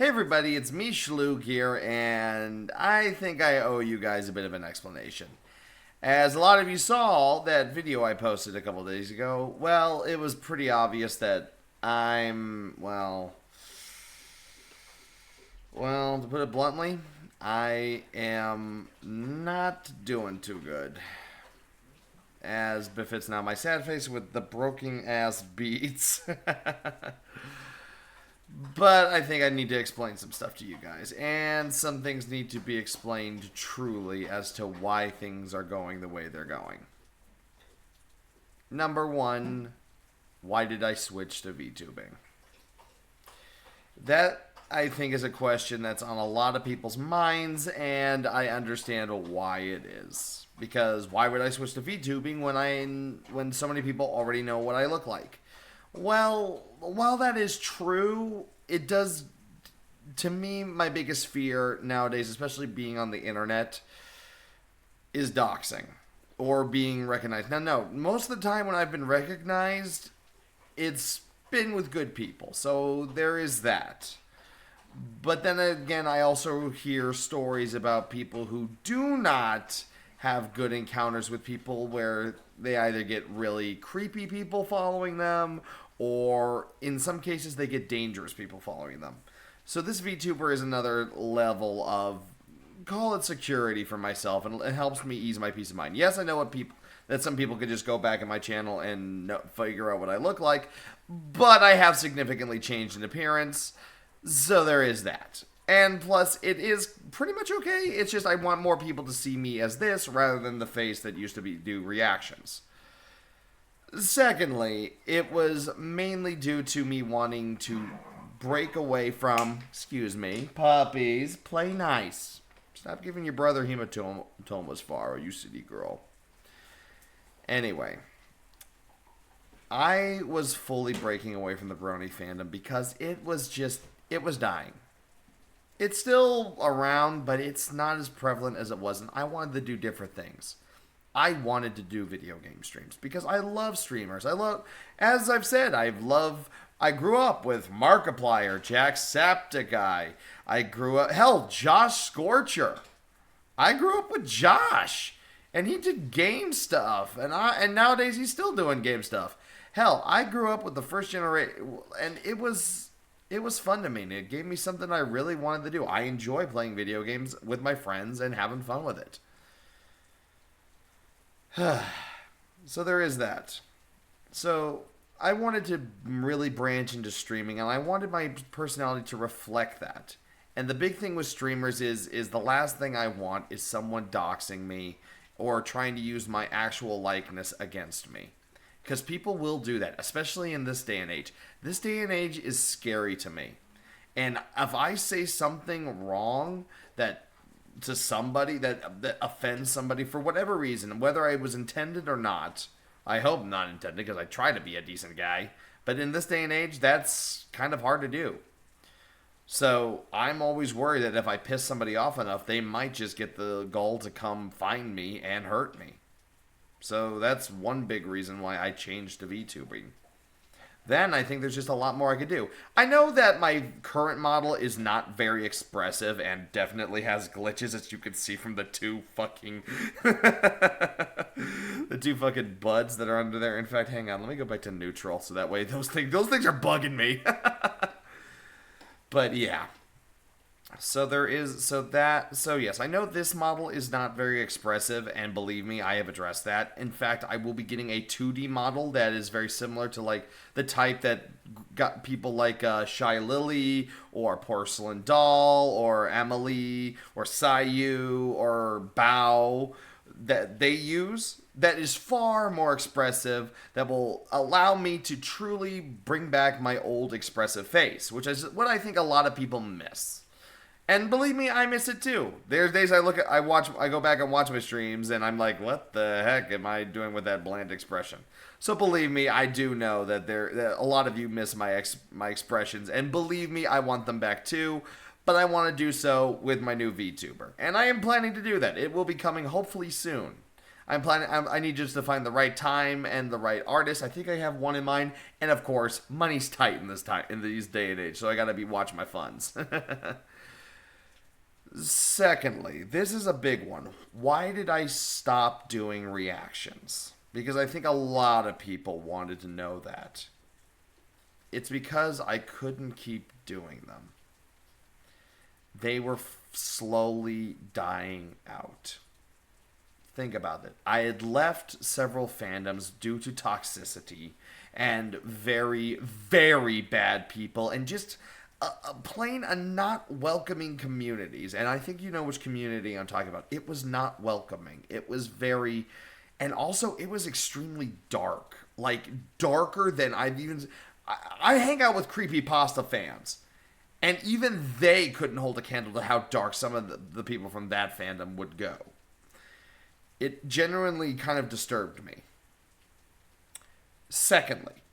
Hey everybody, it's me Schloog here, and I think I owe you guys a bit of an explanation. As a lot of you saw that video I posted a couple days ago, well, it was pretty obvious that to put it bluntly, I am not doing too good. As befits now my sad face with the broken ass beats. But I think I need to explain some stuff to you guys. And some things need to be explained truly as to why things are going the way they're going. Number one, why did I switch to VTubing? That, I think, is a question that's on a lot of people's minds, and I understand why it is. Because why would I switch to VTubing when so many people already know what I look like? Well, while that is true, it does, to me, my biggest fear nowadays, especially being on the internet, is doxing or being recognized. Now, no, most of the time when I've been recognized, it's been with good people, so there is that. But then again, I also hear stories about people who do not have good encounters with people where they either get really creepy people following them, or in some cases they get dangerous people following them. So this VTuber is another level of, call it security for myself, and it helps me ease my peace of mind. Yes, I know that some people could just go back in my channel and figure out what I look like, but I have significantly changed in appearance, so there is that. And plus, it is pretty much okay. It's just I want more people to see me as this rather than the face that used to do reactions. Secondly, it was mainly due to me wanting to break away from, excuse me, puppies, play nice. Stop giving your brother hematomas, Farah, you city girl. Anyway, I was fully breaking away from the Brony fandom because it was dying. It's still around, but it's not as prevalent as it was, and I wanted to do different things. I wanted to do video game streams because I love streamers. As I've said, I grew up with Markiplier, Jacksepticeye. I grew up, Josh Scorcher. I grew up with Josh, and he did game stuff, and nowadays he's still doing game stuff. Hell, I grew up with the first generation, and it was fun to me. It gave me something I really wanted to do. I enjoy playing video games with my friends and having fun with it. So there is that. So I wanted to really branch into streaming, and I wanted my personality to reflect that. And the big thing with streamers is the last thing I want is someone doxing me or trying to use my actual likeness against me. Because people will do that, especially in this day and age. This day and age is scary to me. And if I say something wrong to somebody that offends somebody for whatever reason, whether I was intended or not, I hope not intended because I try to be a decent guy. But in this day and age, that's kind of hard to do. So I'm always worried that if I piss somebody off enough, they might just get the gall to come find me and hurt me. So that's one big reason why I changed to VTubing. Then I think there's just a lot more I could do. I know that my current model is not very expressive and definitely has glitches, as you can see from the two fucking buds that are under there. In fact, hang on, let me go back to neutral so that way those things are bugging me. But yeah. So yes, I know this model is not very expressive, and believe me, I have addressed that. In fact, I will be getting a 2D model that is very similar to like the type that got people like Shy Lily or Porcelain Doll or Emily or Sayu or Bao that they use. That is far more expressive, that will allow me to truly bring back my old expressive face, which is what I think a lot of people miss. And believe me, I miss it too. There's days I go back and watch my streams, and I'm like, what the heck am I doing with that bland expression? So believe me, I do know that a lot of you miss my expressions, and believe me, I want them back too. But I want to do so with my new VTuber, and I am planning to do that. It will be coming hopefully soon. I need just to find the right time and the right artist. I think I have one in mind, and of course, money's tight in these day and age, so I gotta be watching my funds. Secondly, this is a big one. Why did I stop doing reactions? Because I think a lot of people wanted to know that. It's because I couldn't keep doing them. They were slowly dying out. Think about it. I had left several fandoms due to toxicity and very, very bad people and just plain not welcoming communities. And I think you know which community I'm talking about. It was not welcoming. It was very... And also, it was extremely dark. Like, darker than I've even... I hang out with creepypasta fans, and even they couldn't hold a candle to how dark some of the people from that fandom would go. It genuinely kind of disturbed me. Secondly,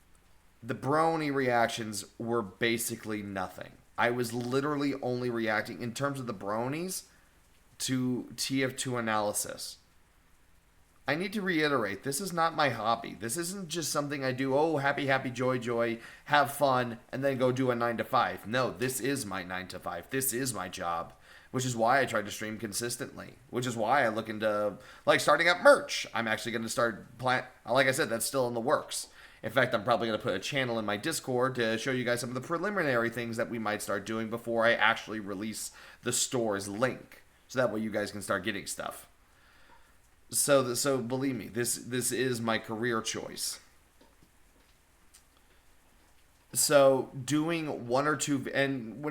the brony reactions were basically nothing. I was literally only reacting, in terms of the bronies, to TF2 analysis. I need to reiterate, this is not my hobby. This isn't just something I do, oh, happy, happy, joy, joy, have fun, and then go do a 9 to 5. No, this is my 9 to 5. This is my job, which is why I try to stream consistently, which is why I look into, like, starting up merch. I'm actually going to start, like I said, that's still in the works. In fact, I'm probably going to put a channel in my Discord to show you guys some of the preliminary things that we might start doing before I actually release the store's link. So that way you guys can start getting stuff. So believe me, this is my career choice. So doing one or two and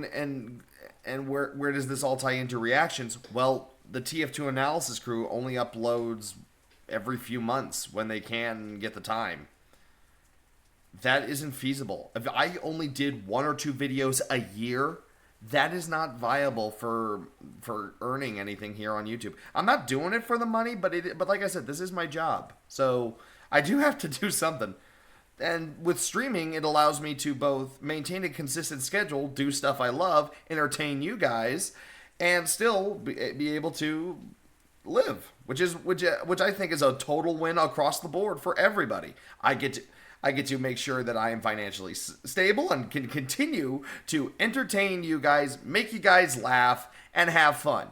where does this all tie into reactions? Well, the TF2 analysis crew only uploads every few months when they can get the time. That isn't feasible. If I only did one or two videos a year, that is not viable for earning anything here on YouTube. I'm not doing it for the money, but like I said, this is my job. So I do have to do something. And with streaming, it allows me to both maintain a consistent schedule, do stuff I love, entertain you guys, and still be able to live, which I think is a total win across the board for everybody. I get to make sure that I am financially stable and can continue to entertain you guys, make you guys laugh, and have fun.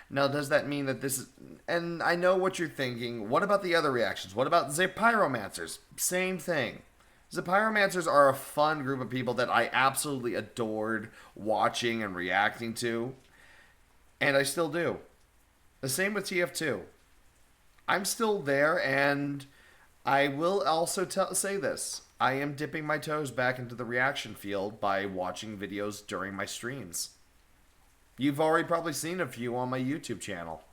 Now, does that mean that this is... And I know what you're thinking. What about the other reactions? What about the Pyromancers? Same thing. The Pyromancers are a fun group of people that I absolutely adored watching and reacting to. And I still do. The same with TF2. I'm still there, and I will also say this. I am dipping my toes back into the reaction field by watching videos during my streams. You've already probably seen a few on my YouTube channel.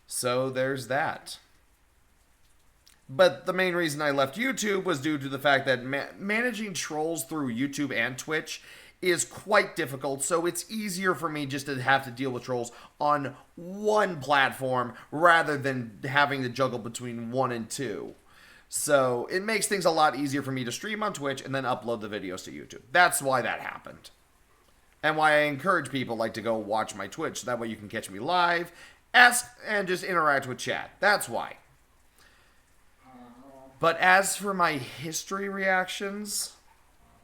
So there's that. But the main reason I left YouTube was due to the fact that managing trolls through YouTube and Twitch is quite difficult, so it's easier for me just to have to deal with trolls on one platform rather than having to juggle between one and two. So it makes things a lot easier for me to stream on Twitch and then upload the videos to YouTube. That's why that happened. And why I encourage people like to go watch my Twitch, so that way you can catch me live, ask, and just interact with chat. That's why. But as for my history reactions,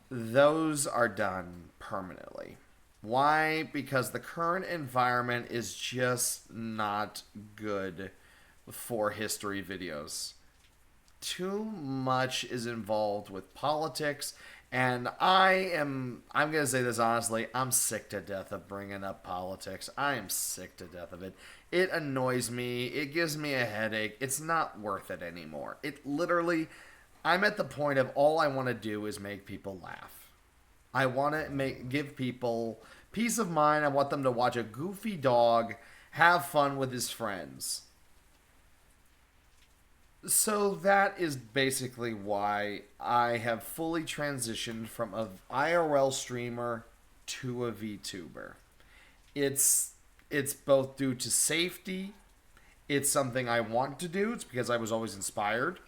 those are done permanently. Why? Because the current environment is just not good for history videos. Too much is involved with politics, and I'm going to say this honestly, I'm sick to death of bringing up politics. I am sick to death of it. It annoys me. It gives me a headache. It's not worth it anymore. It literally, I'm at the point of all I want to do is make people laugh. I want to give people peace of mind. I want them to watch a goofy dog have fun with his friends. So that is basically why I have fully transitioned from an IRL streamer to a VTuber. It's both due to safety. It's something I want to do. It's because I was always inspired.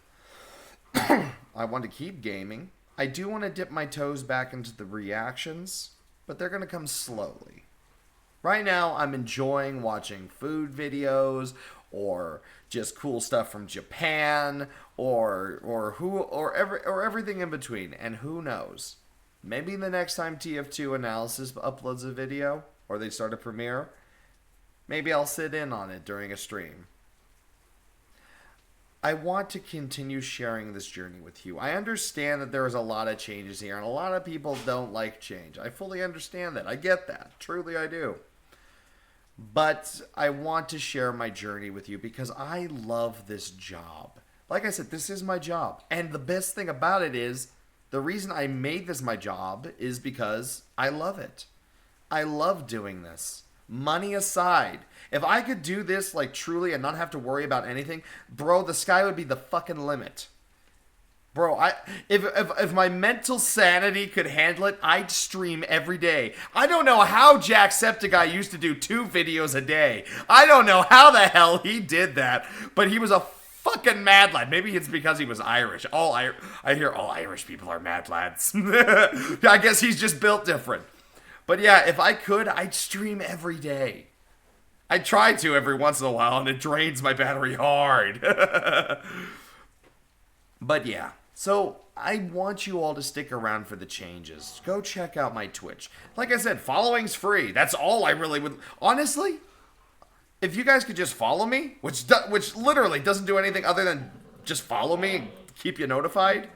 I want to keep gaming. I do want to dip my toes back into the reactions, but they're going to come slowly. Right now, I'm enjoying watching food videos or just cool stuff from Japan or everything in between. And who knows? Maybe the next time TF2 Analysis uploads a video or they start a premiere, maybe I'll sit in on it during a stream. I want to continue sharing this journey with you. I understand that there is a lot of changes here, and a lot of people don't like change. I fully understand that. I get that. Truly, I do. But I want to share my journey with you because I love this job. Like I said, this is my job. And the best thing about it is the reason I made this my job is because I love it. I love doing this. Money aside, if I could do this like truly and not have to worry about anything, bro, the sky would be the fucking limit. Bro, if my mental sanity could handle it, I'd stream every day. I don't know how Jacksepticeye used to do 2 videos a day. I don't know how the hell he did that, but he was a fucking mad lad. Maybe it's because he was Irish. I hear all Irish people are mad lads. I guess he's just built different. But yeah, if I could, I'd stream every day. I try to every once in a while, and it drains my battery hard. But yeah, so I want you all to stick around for the changes. Go check out my Twitch. Like I said, following's free. That's all I really would... Honestly, if you guys could just follow me, which literally doesn't do anything other than just follow me and keep you notified...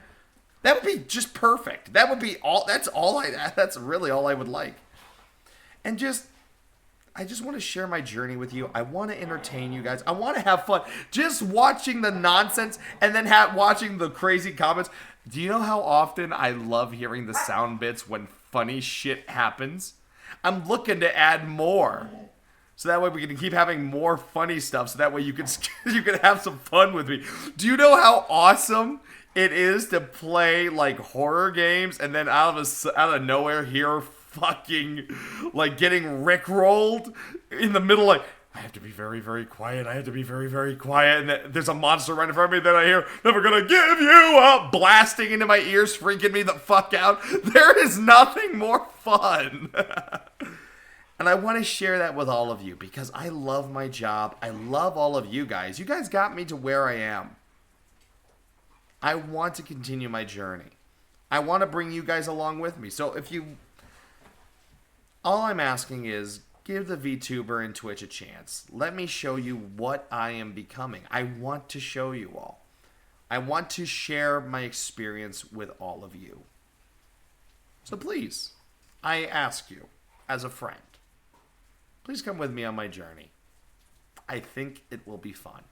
That would be just perfect. That would be all. That's really all I would like. And I just want to share my journey with you. I want to entertain you guys. I want to have fun. Just watching the nonsense and then watching the crazy comments. Do you know how often I love hearing the sound bits when funny shit happens? I'm looking to add more. So that way we can keep having more funny stuff. So that way you can have some fun with me. Do you know how awesome it is to play like horror games and then out of nowhere hear fucking like getting rickrolled in the middle, like I have to be very, very quiet. I have to be very, very quiet. And there's a monster right in front of me that I hear, never gonna give you up, blasting into my ears, freaking me the fuck out. There is nothing more fun. And I want to share that with all of you because I love my job. I love all of you guys. You guys got me to where I am. I want to continue my journey. I want to bring you guys along with me. So all I'm asking is give the VTuber and Twitch a chance. Let me show you what I am becoming. I want to show you all. I want to share my experience with all of you. So please, I ask you as a friend, please come with me on my journey. I think it will be fun.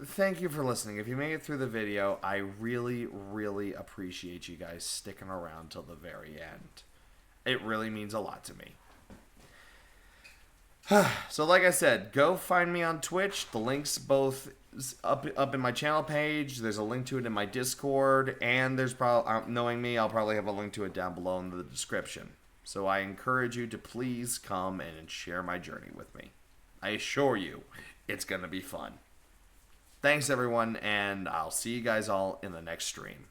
Thank you for listening. If you made it through the video, I really, really appreciate you guys sticking around till the very end. It really means a lot to me. So like I said, go find me on Twitch. The link's both up in my channel page. There's a link to it in my Discord. And there's probably, knowing me, I'll probably have a link to it down below in the description. So I encourage you to please come and share my journey with me. I assure you, it's going to be fun. Thanks, everyone, and I'll see you guys all in the next stream.